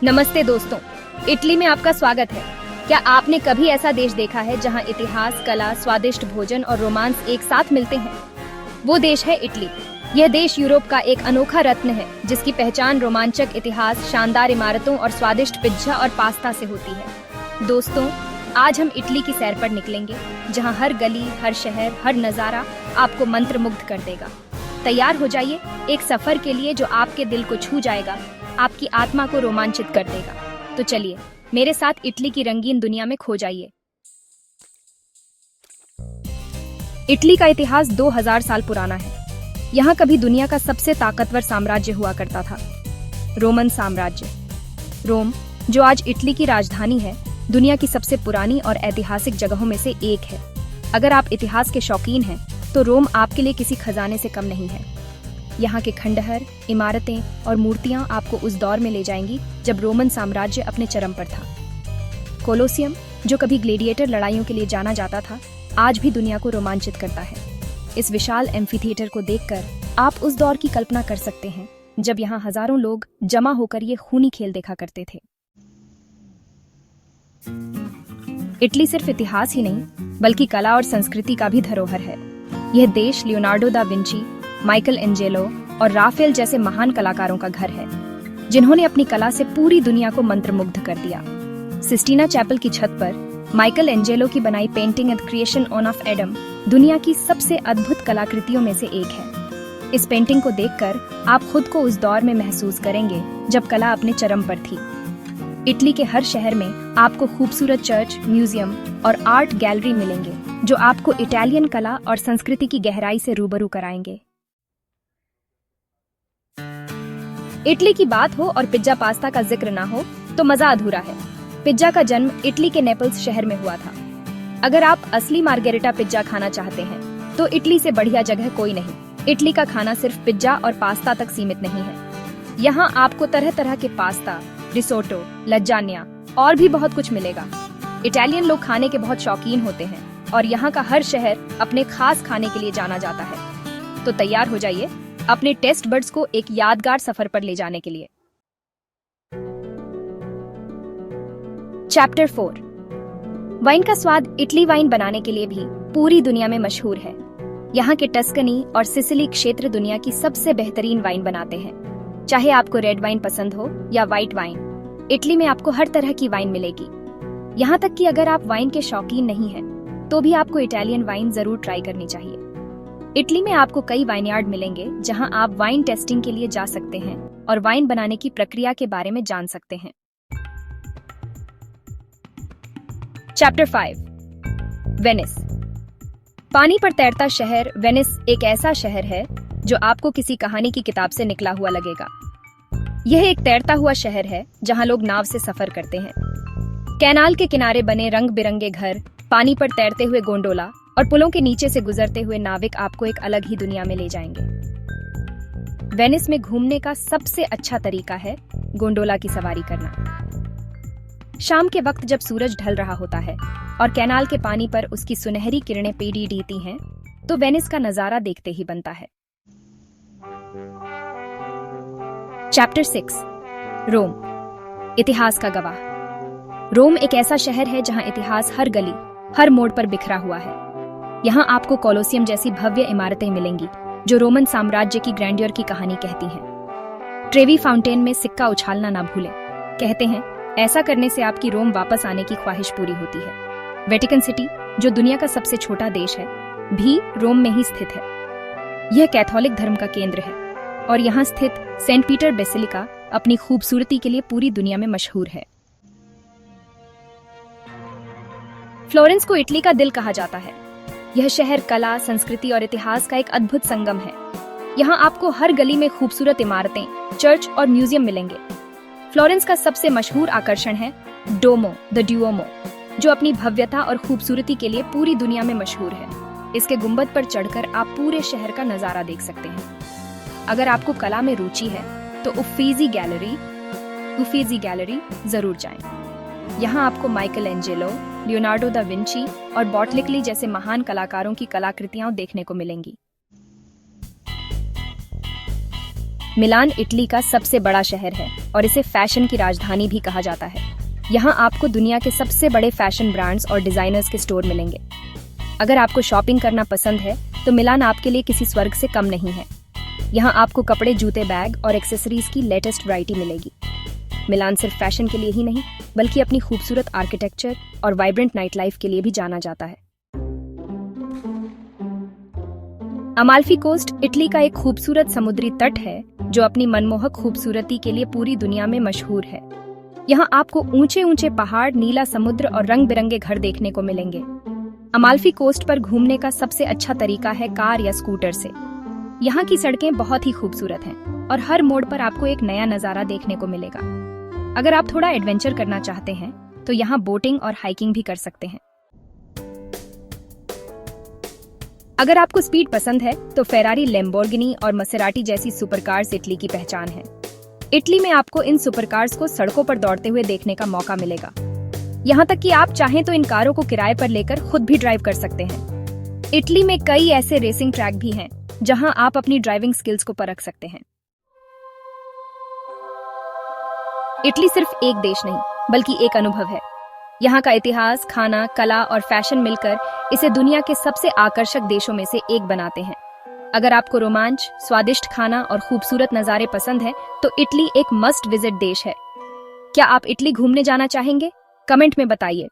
नमस्ते दोस्तों, इटली में आपका स्वागत है। क्या आपने कभी ऐसा देश देखा है जहां इतिहास, कला, स्वादिष्ट भोजन और रोमांस एक साथ मिलते हैं? वो देश है इटली। यह देश यूरोप का एक अनोखा रत्न है जिसकी पहचान रोमांचक इतिहास, शानदार इमारतों और स्वादिष्ट पिज्जा और पास्ता से होती है। दोस्तों, आज हम इटली की सैर पर निकलेंगे, जहां हर गली, हर शहर, हर नजारा आपको मंत्रमुग्ध कर देगा। तैयार हो जाइए एक सफर के लिए जो आपके दिल को छू जाएगा, आपकी आत्मा को रोमांचित कर देगा। तो चलिए मेरे साथ इटली की रंगीन दुनिया में खो जाइए। इटली का इतिहास 2000 साल पुराना है। यहाँ कभी दुनिया का सबसे ताकतवर साम्राज्य हुआ करता था, रोमन साम्राज्य। रोम, जो आज इटली की राजधानी है, दुनिया की सबसे पुरानी और ऐतिहासिक जगहों में से एक है। अगर आप इतिहास के शौकीन हैं, तो रोम आपके लिए किसी खजाने से कम नहीं है। यहाँ के खंडहर, इमारतें और मूर्तियां आपको उस दौर में ले जाएंगी जब रोमन साम्राज्य अपने चरम पर था। कोलोसियम, जो कभी ग्लेडिएटर लड़ाइयों के लिए जाना जाता था, आज भी दुनिया को रोमांचित करता है। इस विशाल एम्फीथिएटर को देखकर आप उस दौर की कल्पना कर सकते हैं जब यहाँ हजारों लोग जमा होकर ये खूनी खेल देखा करते थे। इटली सिर्फ इतिहास ही नहीं, बल्कि कला और संस्कृति का भी धरोहर है। यह देश Leonardo da Vinci, Michael Angelo और राफेल जैसे महान कलाकारों का घर है, जिन्होंने अपनी कला से पूरी दुनिया को मंत्रमुग्ध कर दिया। सिस्टीना चैपल की छत पर माइकल एंजेलो की बनाई painting and creation of Adam दुनिया की सबसे अद्भुत कलाकृतियों में से एक है। इस पेंटिंग को देखकर आप खुद को उस दौर में महसूस करेंगे जब कला अपने चरम पर थी। इटली के हर शहर में आपको खूबसूरत चर्च, म्यूजियम और आर्ट गैलरी मिलेंगे, जो आपको इटालियन कला और संस्कृति की गहराई से रूबरू कराएंगे। इटली की बात हो और पिज्जा पास्ता का जिक्र ना हो तो मजा अधूरा है। पिज्जा का जन्म इटली के नेपल्स शहर में हुआ था। अगर आप असली मार्गेरिटा पिज्जा खाना चाहते हैं, तो इटली से बढ़िया जगह कोई नहीं। इटली का खाना सिर्फ पिज्जा और पास्ता तक सीमित नहीं है। यहाँ आपको तरह तरह के पास्ता, रिसोटो, लज्जानिया और भी बहुत कुछ मिलेगा। इटालियन लोग खाने के बहुत शौकीन होते हैं और यहाँ का हर शहर अपने खास खाने के लिए जाना जाता है। तो तैयार हो जाइए अपने टेस्ट बड्स को एक यादगार सफर पर ले जाने के लिए। चैप्टर 4। वाइन का स्वाद इटली वाइन बनाने के लिए भी पूरी दुनिया में मशहूर है। यहाँ के टस्कनी और सिसिली क्षेत्र दुनिया की सबसे बेहतरीन वाइन बनाते हैं। चाहे आपको रेड वाइन पसंद हो या व्हाइट वाइन, इटली में आपको हर तरह की वाइन मिलेगी। यहाँ तक कि अगर आप वाइन के शौकीन नहीं हैं, तो भी आपको इटालियन वाइन जरूर ट्राई करनी चाहिए। इटली में आपको कई वाइनयार्ड मिलेंगे जहां आप वाइन टेस्टिंग के लिए जा सकते हैं और वाइन बनाने की प्रक्रिया के बारे में जान सकते हैं। चैप्टर 5। वेनिस। पानी पर तैरता शहर वेनिस एक ऐसा शहर है जो आपको किसी कहानी की किताब से निकला हुआ लगेगा। यह एक तैरता हुआ शहर है जहां लोग नाव से सफर करते हैं। कैनाल के किनारे बने रंग बिरंगे घर, पानी पर तैरते हुए गोंडोला और पुलों के नीचे से गुजरते हुए नाविक आपको एक अलग ही दुनिया में ले जाएंगे। वेनिस में घूमने का सबसे अच्छा तरीका है गोंडोला की सवारी करना। शाम के वक्त जब सूरज ढल रहा होता है और कैनाल के पानी पर उसकी सुनहरी किरणें पीढ़ती हैं, तो वेनिस का नजारा देखते ही बनता है। चैप्टर 6। रोम, इतिहास का गवाह। रोम एक ऐसा शहर है जहां इतिहास हर गली, हर मोड़ पर बिखरा हुआ है। यहाँ आपको कोलोसियम जैसी भव्य इमारतें मिलेंगी जो रोमन साम्राज्य की ग्रैंडियर की कहानी कहती हैं। ट्रेवी फाउंटेन में सिक्का उछालना ना भूलें। कहते हैं ऐसा करने से आपकी रोम वापस आने की ख्वाहिश पूरी होती है। वेटिकन सिटी, जो दुनिया का सबसे छोटा देश है, भी रोम में ही स्थित है। यह कैथोलिक धर्म का केंद्र है और यहाँ स्थित सेंट पीटर बेसिलिका अपनी खूबसूरती के लिए पूरी दुनिया में मशहूर है। फ्लोरेंस को इटली का दिल कहा जाता है। यह शहर कला, संस्कृति और इतिहास का एक अद्भुत संगम है। यहाँ आपको हर गली में खूबसूरत इमारतें, चर्च और म्यूजियम मिलेंगे। फ्लोरेंस का सबसे मशहूर आकर्षण है डोमो द ड्यूओमो, जो अपनी भव्यता और खूबसूरती के लिए पूरी दुनिया में मशहूर है। इसके गुंबद पर चढ़कर आप पूरे शहर का नजारा देख सकते हैं। अगर आपको कला में रुचि है, तो उफीजी गैलरी जरूर जाएं। यहाँ आपको Michael Angelo, Leonardo da Vinci और बॉटलिकली जैसे महान कलाकारों की कलाकृतियां देखने को मिलेंगी। मिलान इटली का सबसे बड़ा शहर है और इसे फैशन की राजधानी भी कहा जाता है। यहाँ आपको दुनिया के सबसे बड़े फैशन ब्रांड्स और डिजाइनर्स के स्टोर मिलेंगे। अगर आपको शॉपिंग करना पसंद है तो मिलान आपके लिए किसी स्वर्ग से कम नहीं है। यहाँ आपको कपड़े, जूते, बैग और एक्सेसरीज की लेटेस्ट वैरायटी मिलेगी। मिलान सिर्फ फैशन के लिए ही नहीं बल्कि अपनी खूबसूरत आर्किटेक्चर और वाइब्रेंट नाइट लाइफ के लिए भी जाना जाता है। अमाल्फी कोस्ट इटली का एक खूबसूरत समुद्री तट है जो अपनी मनमोहक खूबसूरती के लिए पूरी दुनिया में मशहूर है। यहाँ आपको ऊंचे ऊंचे पहाड़, नीला समुद्र और रंग बिरंगे घर देखने को मिलेंगे। अमाल्फी कोस्ट पर घूमने का सबसे अच्छा तरीका है कार या स्कूटर से। यहाँ की सड़कें बहुत ही खूबसूरत हैं और हर मोड़ पर आपको एक नया नजारा देखने को मिलेगा। अगर आप थोड़ा एडवेंचर करना चाहते हैं तो यहाँ बोटिंग और हाइकिंग भी कर सकते हैं। अगर आपको स्पीड पसंद है तो फेरारी, लैम्बोर्गिनी और मसेराटी जैसी सुपरकार्स इटली की पहचान है। इटली में आपको इन सुपरकार्स को सड़कों पर दौड़ते हुए देखने का मौका मिलेगा। यहाँ तक कि आप चाहें तो इन कारों को किराए पर लेकर खुद भी ड्राइव कर सकते हैं। इटली में कई ऐसे रेसिंग ट्रैक भी हैं जहां आप अपनी ड्राइविंग स्किल्स को परख सकते हैं। इटली सिर्फ एक देश नहीं बल्कि एक अनुभव है। यहाँ का इतिहास, खाना, कला और फैशन मिलकर इसे दुनिया के सबसे आकर्षक देशों में से एक बनाते हैं। अगर आपको रोमांच, स्वादिष्ट खाना और खूबसूरत नज़ारे पसंद हैं, तो इटली एक मस्ट विजिट देश है। क्या आप इटली घूमने जाना चाहेंगे? कमेंट में बताइए।